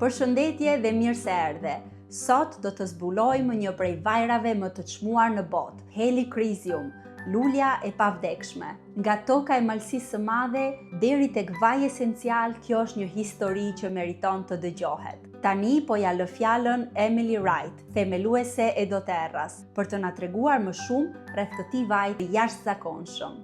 Përshëndetje dhe mirë se erdhe. Sot do të zbulojmë një prej vajrave më të çmuar në botë, Helichrysum, lulja e pavdekshme. Nga toka e malësisë së madhe deri tek vaji esencial, kjo është një histori që meriton të dëgjohet. Tani po ja lë fjalën Emily Wright, themeluese e doTERRAs, për të na treguar më shumë rreth këtij vaji të jashtëzakonshëm.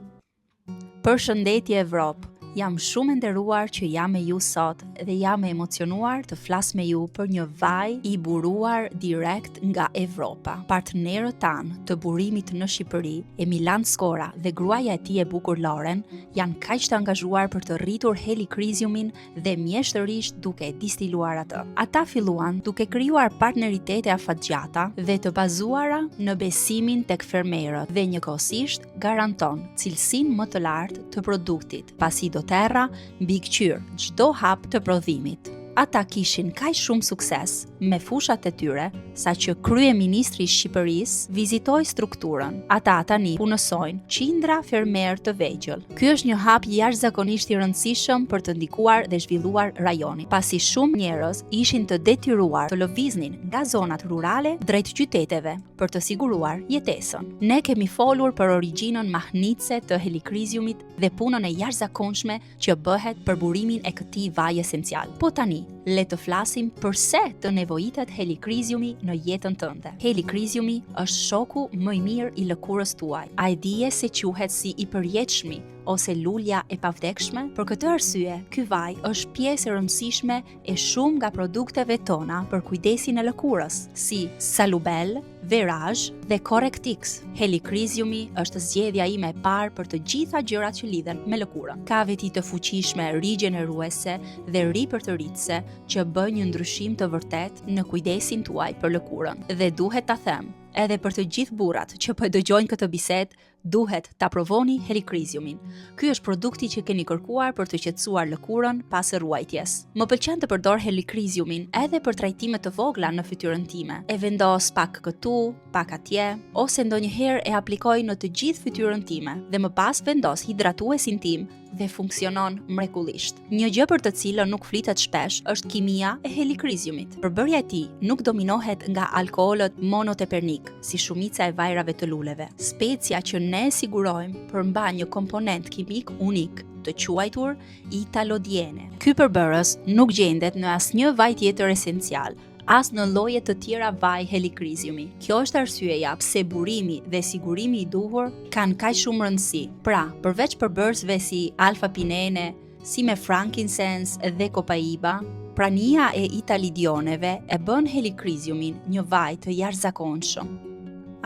Përshëndetje Evropë. Jam shumë e nderuar që jam me ju sot dhe jam e emocionuar të flas me ju për një vaj i buruar direkt nga Evropa. Partnerët tanë të burimit në Shqipëri, Emilan Skora dhe gruaja e tij e bukur Lauren, janë kaq të angazhuar për të rritur Helichrysum-in dhe mjeshtërisht duke e distiluar atë. Ata filluan duke krijuar partneritete afatgjata dhe të bazuara në besimin tek fermerët dhe njëkohësisht garanton cilësinë më të lartë të produktit, pasi doTERRA mbikëqyr çdo hap të prodhimit. Ata kishin kaq shumë sukses me fushat e tyre, saqë kryeministri i Shqipërisë vizitoi strukturën. Ata tani punësojnë qindra fermerë të vegjël. Ky është një hap jashtëzakonisht i rëndësishëm për të ndikuar dhe zhvilluar rajonin, pasi shumë njerëz ishin të detyruar të lëviznin nga zonat rurale drejt qyteteve për të siguruar jetesën. Ne kemi folur për origjinën mahnitse të Helichrysumit dhe punën e jashtëzakonshme që bëhet për burimin e këtij vaji esencial. Po tani le të flasim përse të nevojitet Helichrysumi në jetën tënde. Helichrysumi është shoku më i mirë i lëkurës tuaj. A e dije se quhet si i përjetshmi ose lulja e pavdekshme? Për këtë arsye, ky vaj është pjesë e rëndësishme e shumë nga produkteve tona për kujdesin e lëkurës, si Salubel, Verage dhe Correctix. Helichrysumi është zgjedhja ime e parë për të gjitha gjërat që lidhen me lëkurën. Ka veti të fuqishme rigjeneruese dhe ripërtëritëse që bëjnë një ndryshim të vërtet në kujdesin tuaj për lëkurën. Dhe duhet ta them, edhe për të gjithë burrat që po dëgjojnë këtë bisedë, duhet ta provoni Helichrysum-in. Ky është produkti që keni kërkuar për të qetësuar lëkurën pas ruajtjes. Më pëlqen të përdor Helichrysum-in edhe për trajtime të vogla në fytyrën time. E vendos pak këtu, pak atje, ose ndonjëherë e aplikoj në të gjithë fytyrën time dhe më pas vendos hidratuesin tim dhe funksionon mrekullisht. Një gjë për të cilën nuk flitet shpesh është kimia e Helichrysumit. Përbërja e tij nuk dominohet nga alkoolët monotepernik, si shumica e vajrave të luleve. Specia që ne sigurojmë përmban një komponent kimik unik të quajtur italodiene. Ky përbërës nuk gjendet në asnjë vaj tjetër esencial, as në lloje të tjera vaj Helichrysumi. Kjo është arsyeja pse burimi dhe sigurimi i duhur kanë kaq shumë rëndësi. Pra, përveç përbërësve si alfa-pinene, si me frankincense dhe copaiba, prania e italidioneve e bën Helichrysum-in një vaj të jashtëzakonshëm.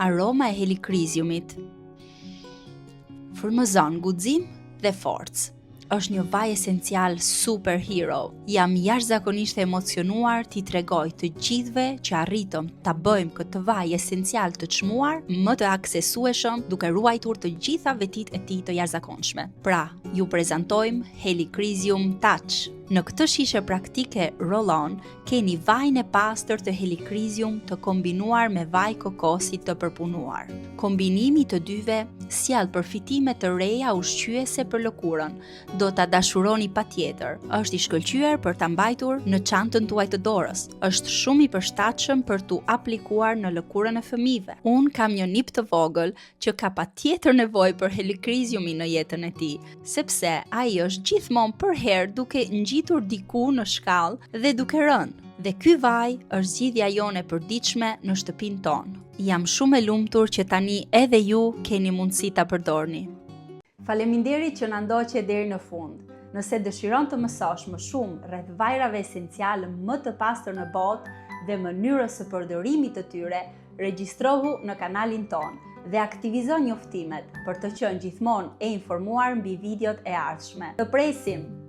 Aroma e Helichrysumit frymëzon guxim dhe forcë. Është një vaj esencial superhero. Jam jashtëzakonisht e emocionuar t'i tregoj të gjithëve që arritëm ta bëjmë këtë vaj esencial të çmuar më të aksesueshëm duke ruajtur të gjitha vetitë e tij të jashtëzakonshme. Pra, ju prezantojmë Helichrysum Touch. Në këtë shishe praktike roll-on, keni vajin e pastër të Helichrysum të kombinuar me vaj kokosi të përpunuar. Kombinimi të dyve sjell përfitime të reja ushqyese për lëkurën. Do ta dashuroni patjetër. Është i shkëlqyer për ta mbajtur në çantën tuaj të dorës. Është shumë i përshtatshëm për tu aplikuar në lëkurën e fëmijëve. Unë kam një nip të vogël që ka patjetër nevojë për Helichrysum-in në jetën e tij, sepse ai është gjithmonë përherë duke ngjitur diku në shkallë dhe duke rënë. Dhe ky vaj është zgjidhja jone e përditshme në shtëpinë tonë. Jam shumë e lumtur që tani edhe ju keni mundësi ta përdorni. Faleminderit që na ndoqe deri në fund. Nëse dëshiron të mësosh më shumë rreth vajrave esenciale më të pastër në botë dhe mënyrës së përdorimit të tyre, regjistrohu në kanalin tonë dhe aktivizo njoftimet për të qenë gjithmonë e informuar mbi videot e ardhshme. Të presim!